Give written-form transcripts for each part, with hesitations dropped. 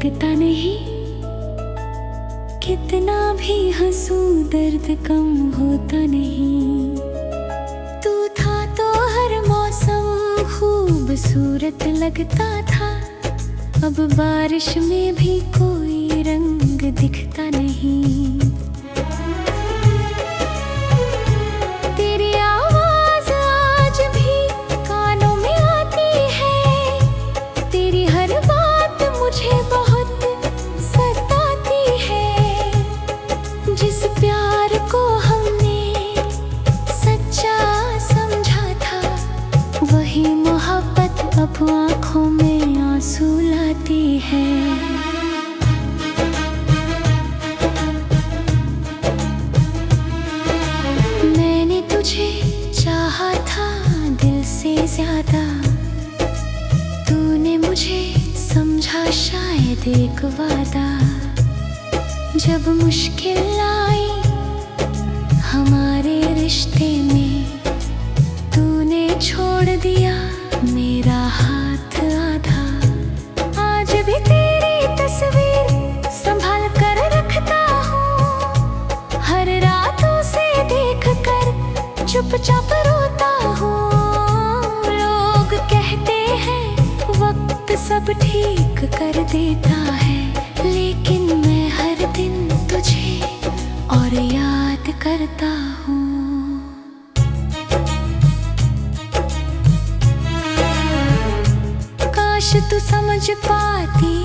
लगता नहीं, कितना भी हंसूं दर्द कम होता नहीं। तू था तो हर मौसम खूबसूरत लगता था, अब बारिश में भी कोई रंग दिखता नहीं। जिस प्यार को हमने सच्चा समझा था, वही मोहब्बत अब आँखों में आंसू लाती है। मैंने तुझे चाहा था दिल से ज्यादा, तूने मुझे समझा शायद एक वादा। जब मुश्किल आई हमारे रिश्ते में, तूने छोड़ दिया मेरा हाथ आधा। आज भी तेरी तस्वीर संभाल कर रखता हूँ, हर रातों से देख कर चुपचाप रोता हूँ। लोग कहते हैं वक्त सब ठीक कर देता है, लेकिन मैं हर दिन तुझे और याद करता हूँ। काश तू समझ पाती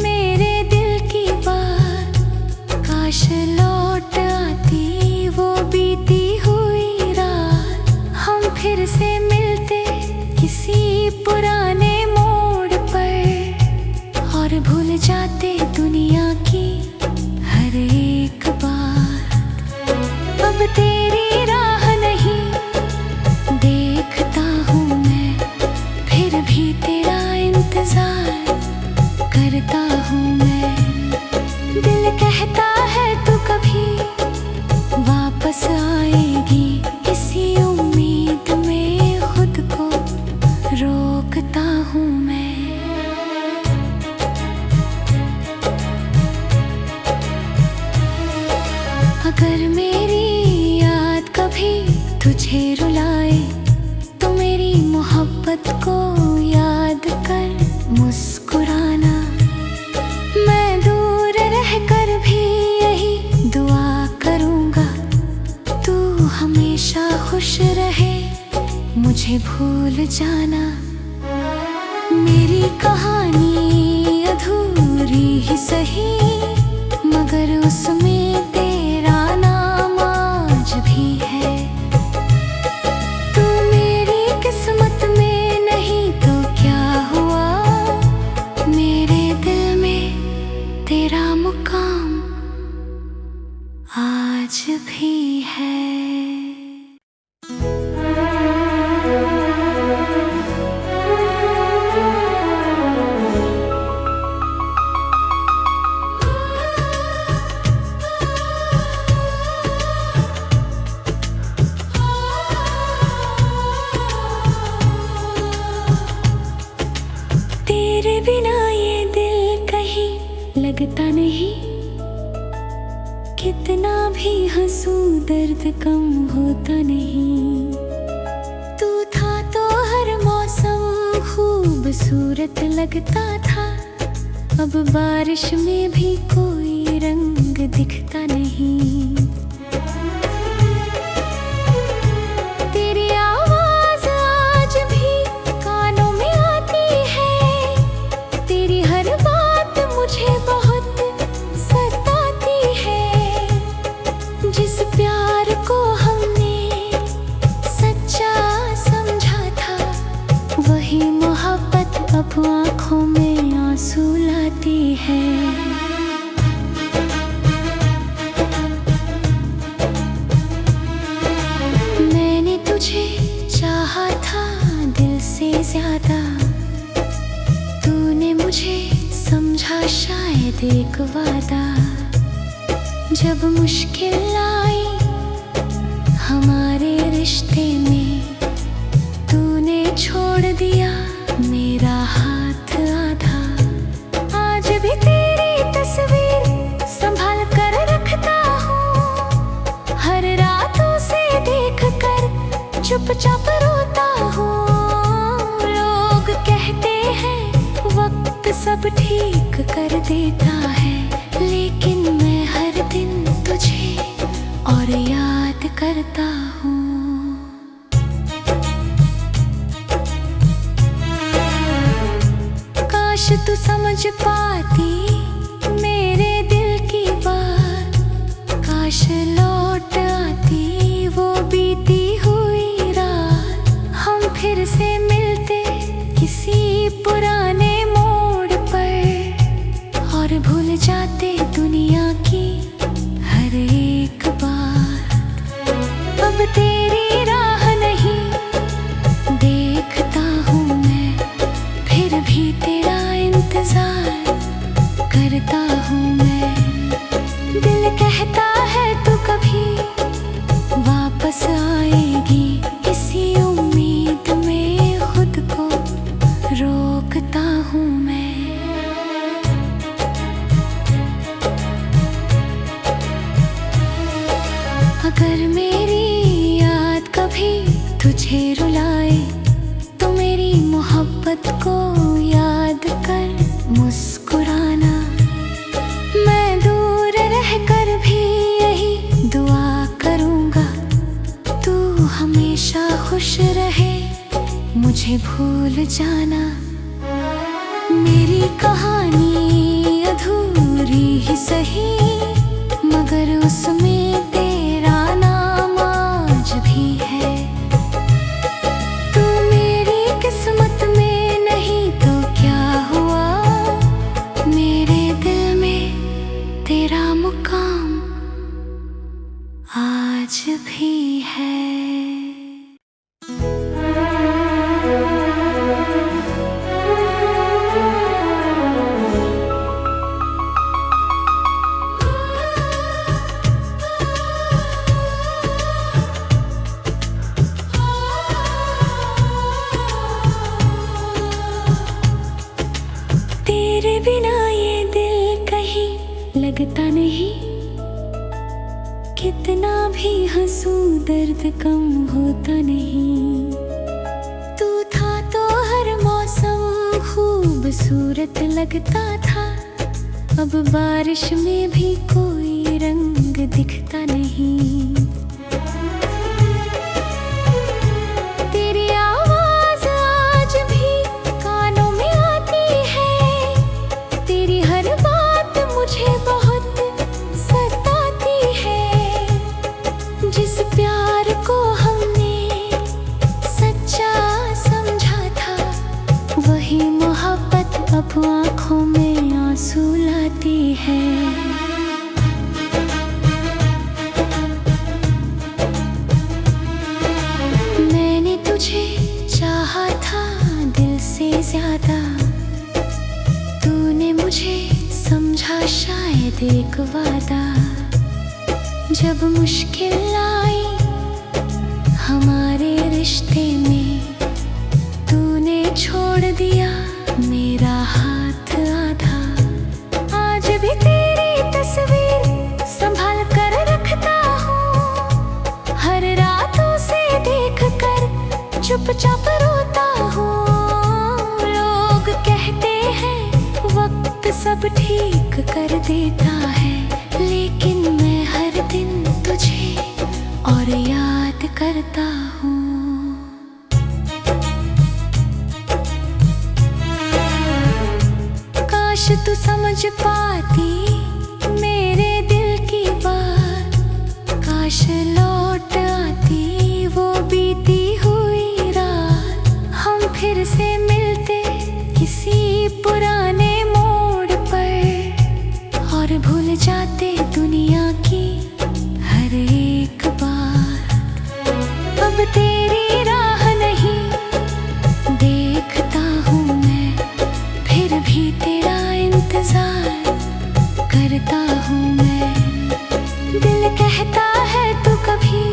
मेरे दिल की बात, काश लौट आती वो बीती हुई रात। हम फिर से मिलते किसी पुराने मोड़ पर और भूल जाते दुनिया की हर एक बात। अब तेरी राह नहीं देखता हूँ मैं, फिर भी तेरा इंतजार करता हूँ मैं। दिल कहता है तू कभी वापस आएगी, इसी उम्मीद में खुद को रोकता हूँ मैं। अगर मेरी याद कभी तुझे रुलाए, तो मेरी मोहब्बत को याद कर मुस्कुराना। मैं दूर रहकर भी यही दुआ करूँगा, तू हमेशा खुश रहे मुझे भूल जाना। मेरी कहानी अधूरी ही सही, मगर उसमें तेरा नाम आज भी है। तू मेरी किस्मत में नहीं तो क्या हुआ, मेरे दिल में तेरा मुकाम आज भी है। तेरे बिना ये दिल कहीं लगता नहीं, कितना भी हंसूं दर्द कम होता नहीं। तू था तो हर मौसम खूबसूरत लगता था, अब बारिश में भी कोई रंग दिखता नहीं। जिस प्यार को हमने सच्चा समझा था, वही मोहब्बत अब आँखों में आंसू लाती है। मैंने तुझे चाहा था दिल से ज्यादा, तूने मुझे समझा शायद एक वादा। जब मुश्किल आई हमारे रिश्ते में, तूने छोड़ दिया मेरा हाथ आधा। आज भी चुपचाप रोता हूँ। लोग कहते हैं वक्त सब ठीक कर देता है, लेकिन मैं हर दिन तुझे और याद करता हूँ। काश तू समझ पाती मेरे दिल की बात, काश लौट आती वो बीती हुई रात। हम फिर से मिलते किसी पुराने मोड़ पर और भूल जाते दुनिया की हर एक बात। अब तेरी राह नहीं देखता हूँ मैं, फिर भी तेरा इंतजार करता हूँ मैं। दिल कहता है तू कभी वापस आएगी, इसी उम्मीद में खुद को रोकता हूँ मैं। अगर मेरी याद कभी तुझे रुलाए तो मेरी मोहब्बत को याद कर मुस्कुराना। मैं दूर रहकर भी यही दुआ करूँगा, तू हमेशा खुश रहे मुझे भूल जाना। मेरी कहानी अधूरी ही सही, मगर उसमें तेरा नाम आज भी है। तू मेरी किस्मत में नहीं तो क्या हुआ, मेरे दिल में तेरा मुकाम आज भी है। तेरे बिना ये दिल कहीं लगता नहीं, कितना भी हंसूं दर्द कम होता नहीं। तू था तो हर मौसम खूबसूरत लगता था, अब बारिश में भी कोई रंग दिखता नहीं। तेरी आवाज आज भी कानों में आती है, तेरी हर बात मुझे बहुत सताती है। जिस प्यार को हमने सच्चा समझा था, वही मोहब्बत अब आँखों में आंसू लाती है। मैंने तुझे चाहा था दिल से ज्यादा, तूने मुझे समझा शायद एक वादा। जब मुश्किल आई हमारे रिश्ते में, तूने छोड़ दिया मेरा हाथ आधा। आज भी तेरी तस्वीर संभाल कर रखता हूँ, हर रातों से देख कर चुपचाप रोता हूँ। लोग कहते हैं वक्त सब ठीक कर देता है, लेकिन मैं हर दिन तुझे और याद करता हूँ। काश तू समझ पाती मेरे दिल की बात, काश लौट आती वो बीती हुई रात। हम फिर से मिलते किसी पुराने मोड़ पर और भूल जाते दुनिया की हर एक बात। अब तेरी राह नहीं देखता हूँ मैं, फिर भी तेरा इंतजार करता हूँ मैं। दिल कहता है तू कभी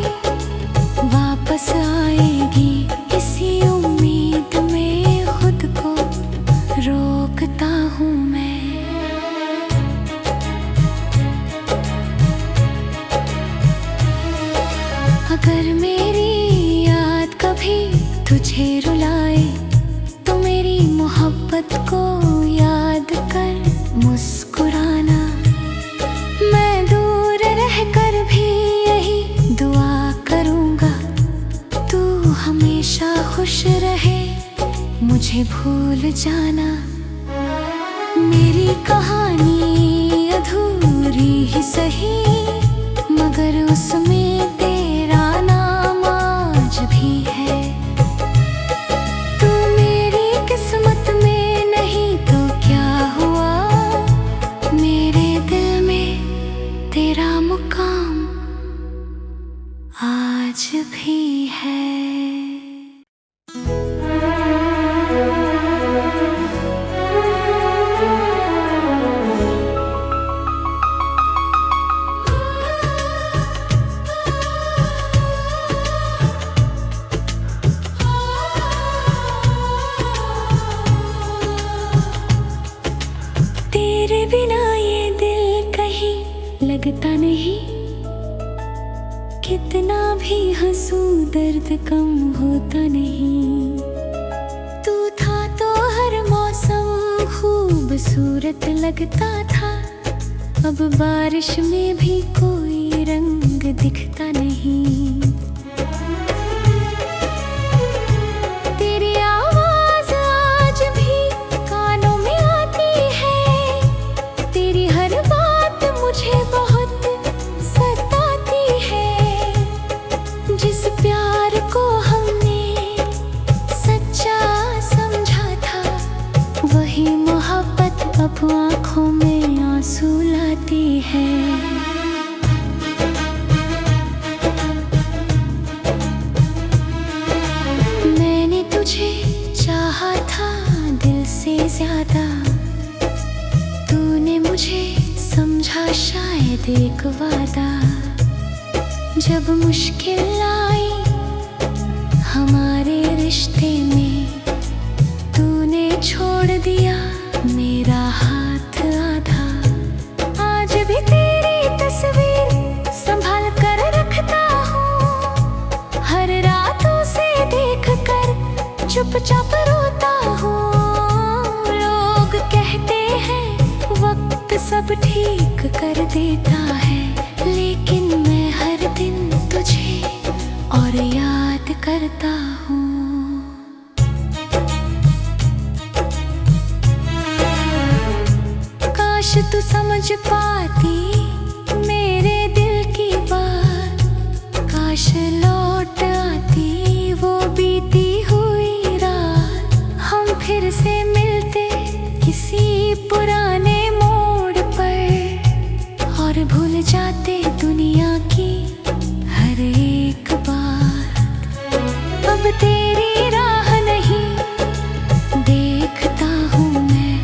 वापस आएगी, इसी उम्मीद में खुद को रोकता हूँ मैं। अगर मेरी याद कभी तुझे रुलाए तो मेरी मोहब्बत को याद कर मुस्कुराना। मैं दूर रहकर भी यही दुआ करूँगा, तू हमेशा खुश रहे, मुझे भूल जाना। मेरी कहानी अधूरी ही सही, मगर उसमें तेरा नाम आज भी है। तू मेरी किस्मत में नहीं तो क्या हुआ, मेरे दिल में तेरा मुकाम आज भी है। तेरे बिना ये दिल कहीं लगता नहीं, कितना भी हंसूं दर्द कम होता नहीं। तू था तो हर मौसम खूबसूरत लगता था, अब बारिश में भी कोई रंग दिखता नहीं। जिस प्यार को हमने सच्चा समझा था, वही मोहब्बत अब आँखों में आंसू लाती है। मैंने तुझे चाहा था दिल से ज्यादा, तूने मुझे समझा शायद एक वादा। जब मुश्किल आई हमारे रिश्ते में, तूने छोड़ दिया मेरा हाथ आधा। आज भी तेरी तस्वीर संभाल कर रखता हूँ, हर रात उसे देख कर चुपचाप रोता हूँ। लोग कहते हैं वक्त सब ठीक कर देता है, लेकिन मैं हर दिन तुझे और याद करता हूँ। काश तू समझ पाती मेरे दिल की बात, काश लौट आती वो बीती हुई रात। हम फिर से मिलते किसी पुराने मोड़ पर और भूल जाते दुनिया की हर एक बात। अब तेरी राह नहीं देखता हूँ मैं,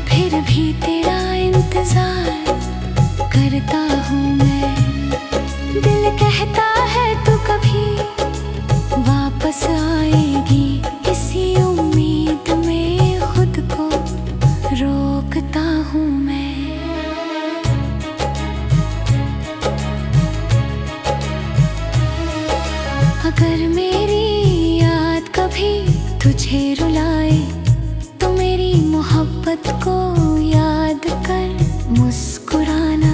फिर भी तेरा इंतजार करता हूँ मैं। दिल कहता है तू कभी वापस आएगी, इसी उम्मीद में खुद को रोकता हूँ मैं। अगर मेरी याद कभी तुझे रुलाए तो मेरी मोहब्बत को याद कर मुस्कुराना।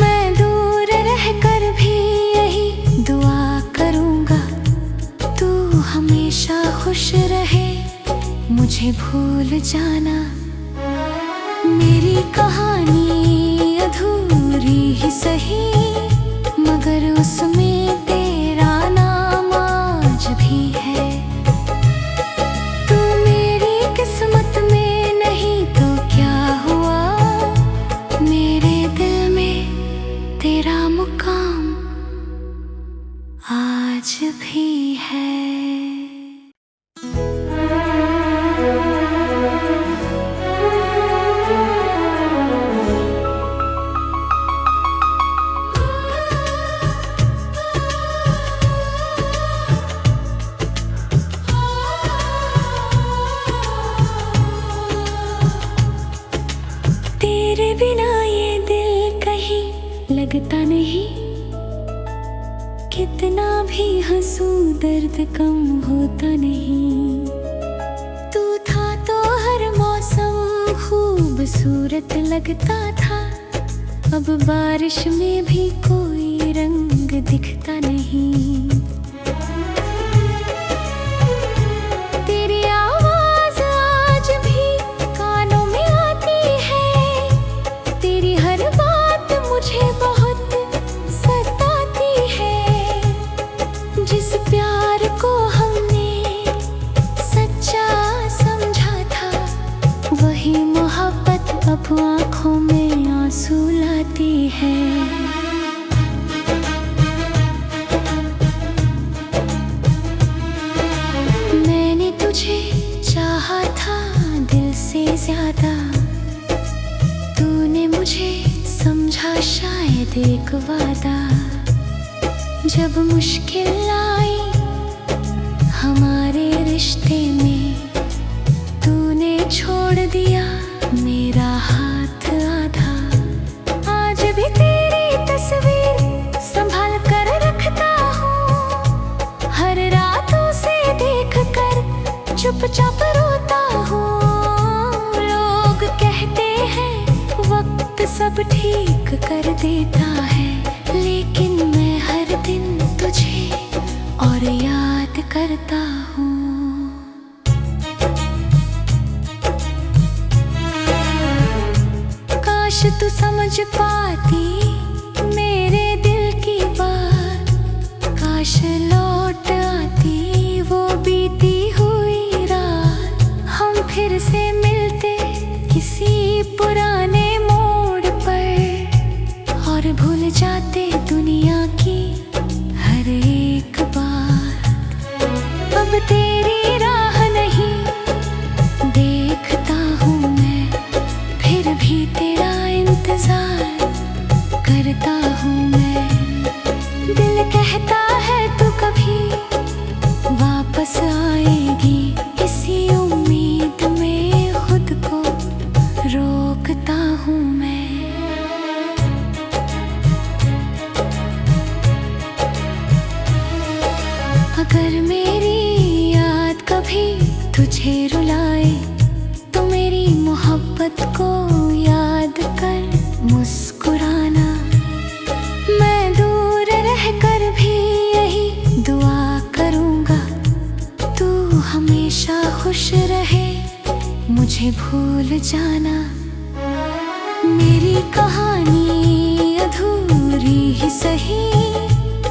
मैं दूर रहकर भी यही दुआ करूँगा, तू हमेशा खुश रहे, मुझे भूल जाना। मेरी कहानी अधूरी ही सही, मगर उसमें तेरा नाम आज भी है। तू मेरी किस्मत में नहीं तो क्या हुआ, मेरे दिल में तेरा मुकाम आज भी है। तेरे बिना ये दिल कहीं लगता नहीं, कितना भी हंसूं दर्द कम होता नहीं। तू था तो हर मौसम खूबसूरत लगता था। अब बारिश में भी कोई रंग दिखता नहीं। तेरी आवाज आज भी कानों में आती है। तेरी हर बात मुझे बहुत सताती है। जिस प्यार को हमने सच्चा समझा था, वही मोहब्बत अब आँखों में आंसू लाती है। मैंने तुझे चाहा था दिल से ज्यादा। तूने मुझे समझा शायद एक वादा। जब मुश्किल आई हमारे रिश्ते में, तूने छोड़ दिया मेरा हाथ आधा। आज भी तेरी तस्वीर संभाल कर रखता हूँ। हर रात उसे देख कर चुपचाप रोता हूँ। लोग कहते हैं वक्त सब ठीक कर देता है, लेकिन मैं हर दिन तुझे और याद करता हूँ। काश तू समझ पाती मेरे दिल की बात। काश लौट आती वो बीती हुई रात। हम फिर से मिलते किसी पुराने मोड़ पर, और भूल जाते दुनिया की हर एक बात। अब तेरी राह नहीं देखता हूँ मैं, फिर भी तेरा इंतजार करता हूँ मैं। दिल कहता है तू कभी वापस आएगी, इसी उम्मीद में खुद को रोकता हूँ मैं। अगर मेरी याद कभी तुझे रुलाए, तो मेरी मोहब्बत को याद कर मुस्कुराना। मैं दूर रहकर भी यही दुआ करूँगा, तू हमेशा खुश रहे मुझे भूल जाना। मेरी कहानी अधूरी ही सही,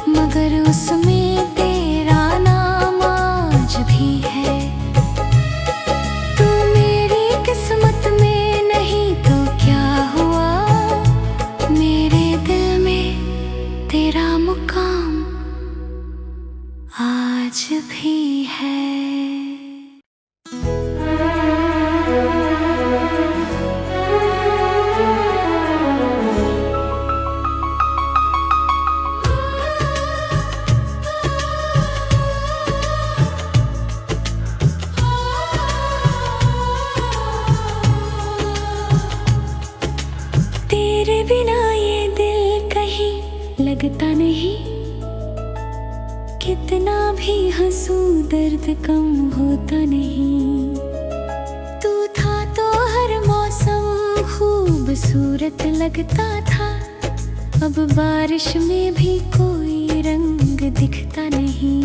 मगर उसमें तेरा नाम आज भी है। तू मेरी किस्मत में नहीं तो क्या हुआ, मेरे दिल में तेरा मुकाम आज भी है। तेरे बिना ये दिल कहीं लगता नहीं। कितना भी हंसूं दर्द कम होता नहीं। तू था तो हर मौसम खूबसूरत लगता था। अब बारिश में भी कोई रंग दिखता नहीं।